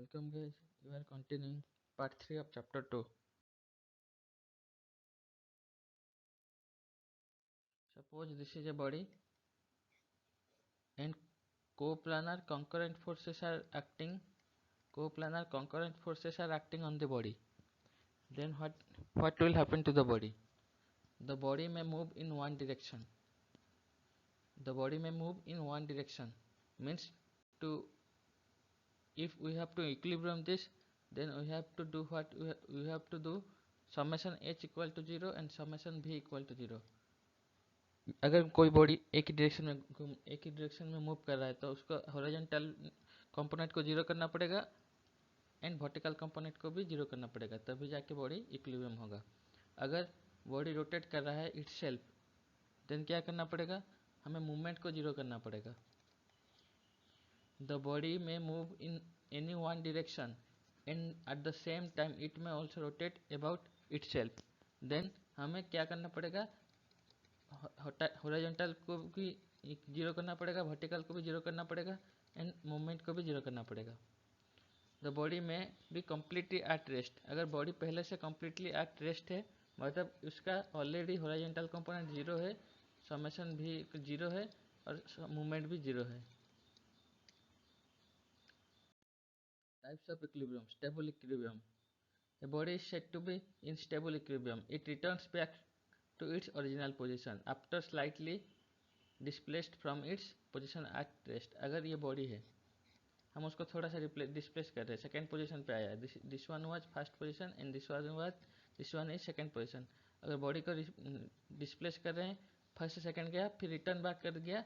Welcome guys, we are continuing part 3 of chapter 2. Suppose this is a body and coplanar concurrent forces are acting on the body. Then what will happen to the body? The body may move in one direction. Means to if we have to equilibrium this, then we have to do what we have to do summation h equal to 0 and summation v equal to 0. अगर कोई body एक ही direction में move कर रहा है तो उसको horizontal component को जीरो करना पड़ेगा एंड वर्टिकल कंपोनेंट को भी जीरो करना पड़ेगा, तभी जाके बॉडी इक्विलिब्रियम होगा. अगर बॉडी रोटेट कर रहा है इटसेल्फ, देन क्या करना पड़ेगा, हमें मूवमेंट को जीरो करना पड़ेगा. द बॉडी में move in any one direction and at the same time it में also rotate about itself. Then हमें क्या करना पड़ेगा, हॉरिजॉन्टल को भी जीरो करना पड़ेगा, वर्टिकल को भी जीरो करना पड़ेगा एंड मूवमेंट को भी जीरो करना पड़ेगा. द बॉडी में भी कम्प्लीटली एट रेस्ट. अगर बॉडी पहले से कम्प्लीटली एट रेस्ट है, मतलब उसका ऑलरेडी हॉरिजॉन्टल कंपोनेंट जीरो है, समेशन भी जीरो है और मूवमेंट भी जीरो है. Types of equilibrium. Stable equilibrium. A body is said to be in stable equilibrium. It returns back to its original position after slightly displaced from its position at rest. अगर ये body है, हम उसको थोड़ा सा displace कर रहे हैं, सेकेंड पोजीशन पे आया. This one was first position and this one is second position. अगर बॉडी को डिस्प्लेस कर रहे हैं, फर्स्ट से सेकेंड गया, फिर रिटर्न बैक कर गया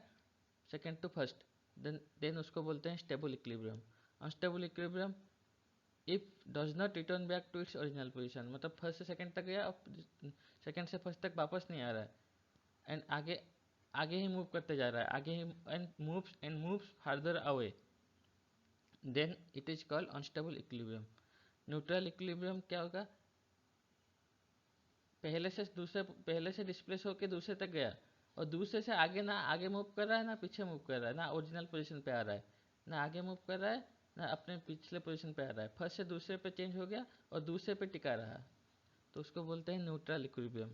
सेकेंड टू फर्स्ट, देन उसको बोलते हैं stable equilibrium. Unstable equilibrium if does not return back to its original position, मतलब फर्स्ट से सेकंड तक गया और सेकंड से फर्स्ट तक वापस नहीं आ रहा है एंड आगे ही मूव करते जा रहा है, आगे ही and moves further away, then it is called unstable equilibrium. Neutral equilibrium क्या होगा, पहले से डिस्प्लेस होकर दूसरे तक गया और दूसरे से आगे ना आगे मूव कर रहा है ना पीछे मूव कर रहा है, ना ओरिजिनल पोजीशन पे आ रहा है, ना आगे मूव कर रहा है ना अपने पिछले पोजीशन पे आ रहा है, फर्स्ट से दूसरे पे चेंज हो गया और दूसरे पे टिका रहा, तो उसको बोलते हैं neutral equilibrium.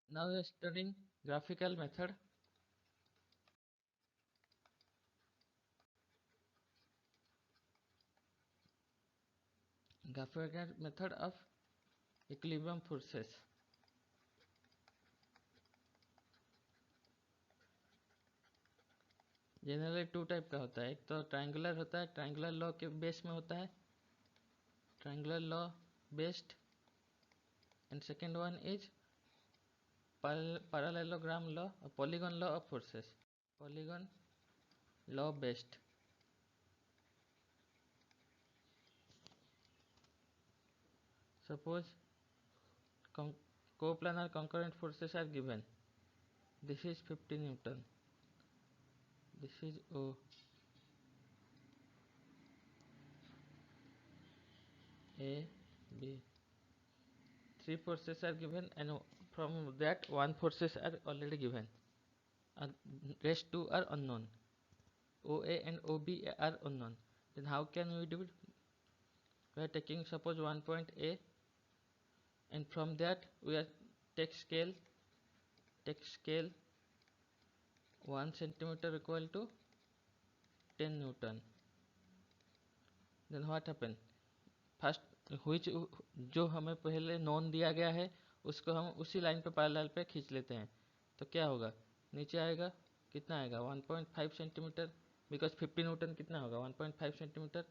Now we are studying graphical method. Graphical method of equilibrium forces. Generally two type का होता है, एक तो ट्रायंगुलर होता है, ट्रायंगुलर लॉ के बेस में होता है, triangular law based, and second one is parallelogram law or polygon law of forces. Polygon law based. Suppose coplanar concurrent forces are given. This is 50 Newton, this is O, A, B. Three forces are given and from that one forces are already given, rest two are unknown. OA and OB are unknown. Then how can we do it? We are taking suppose one point A and from that we are take scale 1 centimeter equal to 10 Newton. Then what happen? First which जो हमें पहले non दिया गया है उसको हम उसी line पे पैरेलल पे खींच लेते हैं, तो क्या होगा, नीचे आएगा, कितना आएगा 1.5 सेंटीमीटर, बिकॉज 50 न्यूटन कितना होगा 1.5 सेंटीमीटर.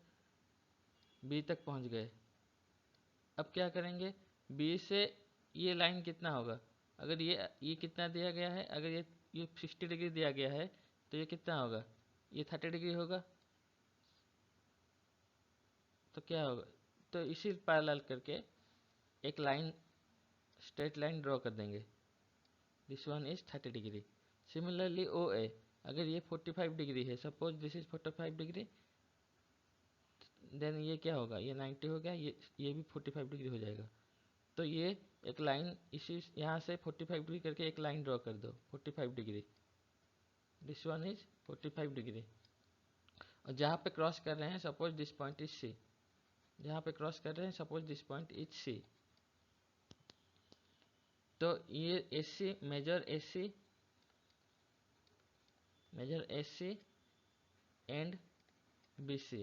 बी तक पहुंच गए. अब क्या करेंगे, बी से ये लाइन कितना होगा, अगर ये कितना दिया गया है, अगर ये 60 डिग्री दिया गया है तो ये कितना होगा, ये 30 डिग्री होगा, तो क्या होगा, तो इसी पैरेलल करके एक लाइन स्ट्रेट लाइन ड्रॉ कर देंगे. This one is 30 degree. Similarly O A, अगर ये 45 डिग्री है, suppose this is 45 degree, then ये क्या होगा, ये 90 हो गया, ये भी 45 डिग्री हो जाएगा. तो ये एक लाइन इसी यहाँ से 45 डिग्री करके एक लाइन ड्रॉ कर दो 45 degree. This one is 45 degree. और जहाँ पे क्रॉस कर रहे हैं suppose this point is C, जहाँ पे क्रॉस कर रहे हैं suppose this point is C, तो ये S C measure S C and B C,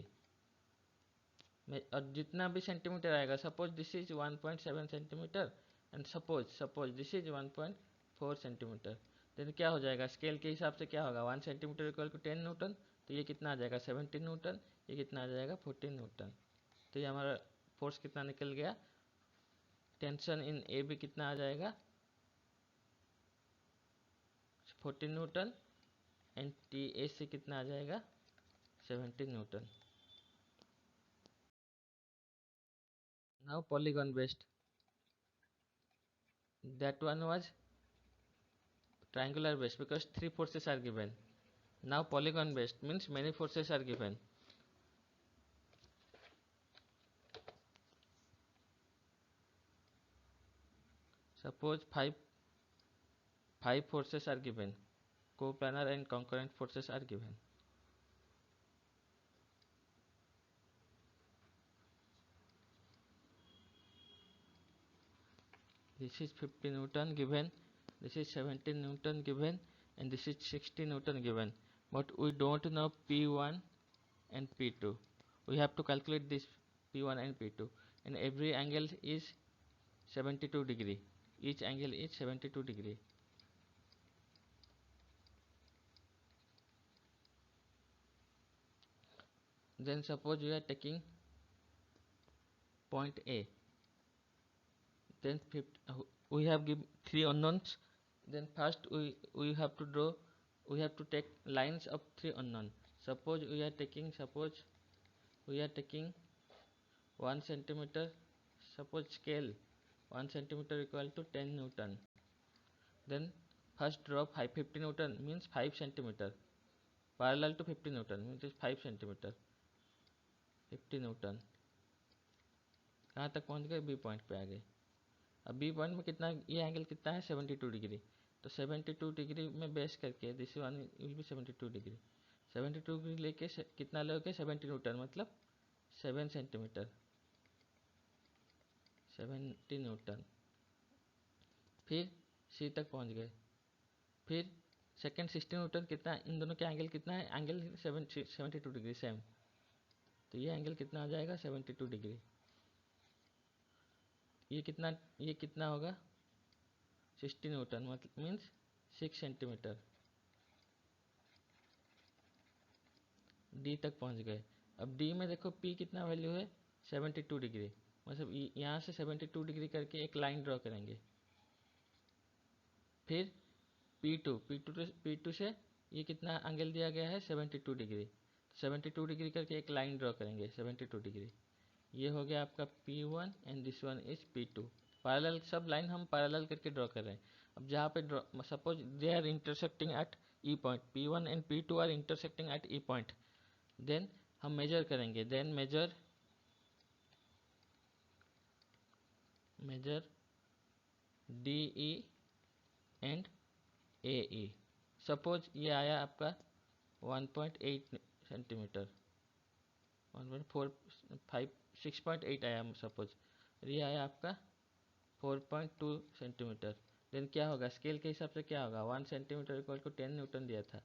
और जितना भी सेंटीमीटर आएगा, suppose this is 1.7 centimetre and suppose this is 1.4 centimetre, then क्या हो जाएगा स्केल के हिसाब से क्या होगा, 1 सेंटीमीटर इक्वल टू 10 न्यूटन, तो ये कितना आ जाएगा 17 न्यूटन, ये कितना आ जाएगा 14 न्यूटन। तो ये हमारा फोर्स कितना निकल गया, टेंशन इन ए भी कितना आ जाएगा 14 न्यूटन एंड टी ए से कितना आ जाएगा 17 Newton. Now polygon based, that one was triangular based because 3 forces are given. Now polygon based means many forces are given. Suppose five forces are given, coplanar and concurrent forces are given. This is 50 Newton given, this is 17 Newton given, and this is 60 Newton given. But we don't know P1 and P2. We have to calculate this P1 and P2. And every angle is 72 degree. Each angle is 72 degree. Then suppose we are taking point A. Then we have give 3 unknowns. Then first we have to draw, we have to take lines of 3 unknown. Suppose we are taking 1 centimeter, suppose scale 1 centimeter equal to 10 Newton. Then first draw 50 Newton means 5 centimeter parallel to 50 Newton means 5 centimeter 50 Newton. कहाँ तक पहुँच गए, B point पे आ गए। अब B point में कितना, ये एंगल कितना है 72 डिग्री, तो 72 डिग्री में बेस करके this one will be 72 degree, 72 degree लेके कितना लोगे 70 न्यूटन मतलब 7 सेंटीमीटर 70 न्यूटन। फिर सी तक पहुंच गए, फिर सेकेंड 60 न्यूटन कितना, इन दोनों के एंगल कितना है, एंगल 72 डिग्री सेम, तो ये एंगल कितना आ जाएगा 72 डिग्री। ये कितना होगा 60 न्यूटन मतलब मीन्स 6 सेंटीमीटर। डी तक पहुंच गए। अब डी में देखो पी कितना वैल्यू है 72 डिग्री, मतलब यहाँ से 72 डिग्री करके एक लाइन ड्रॉ करेंगे। फिर P2 से ये कितना एंगल दिया गया है 72 डिग्री, 72 डिग्री करके एक लाइन ड्रॉ करेंगे 72 डिग्री। ये हो गया आपका P1 and this one is P2। Parallel सब लाइन हम पैरेलल करके ड्रॉ कर रहे हैं। अब जहाँ पे draw suppose they are intersecting at E point, P1 and P2 are intersecting at E point, then हम मेजर करेंगे, then measure D E and A E. Suppose ये आया आपका 1.8 सेंटीमीटर 1.45 6.8 आया सपोज, ये आया आपका 4.2 सेंटीमीटर। देन क्या होगा स्केल के हिसाब से क्या होगा 1 सेंटीमीटर इक्वल टू 10 न्यूटन दिया था,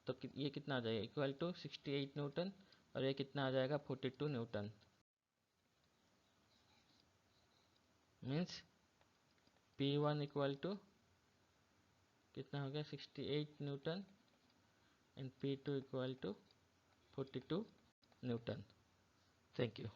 तो ये कितना आ जाएगा इक्वल टू 68 न्यूटन, और ये कितना आ जाएगा 42 Newton. Means P1 equal to कितना हो गया 68 newton and P2 equal to 42 newton. Thank you.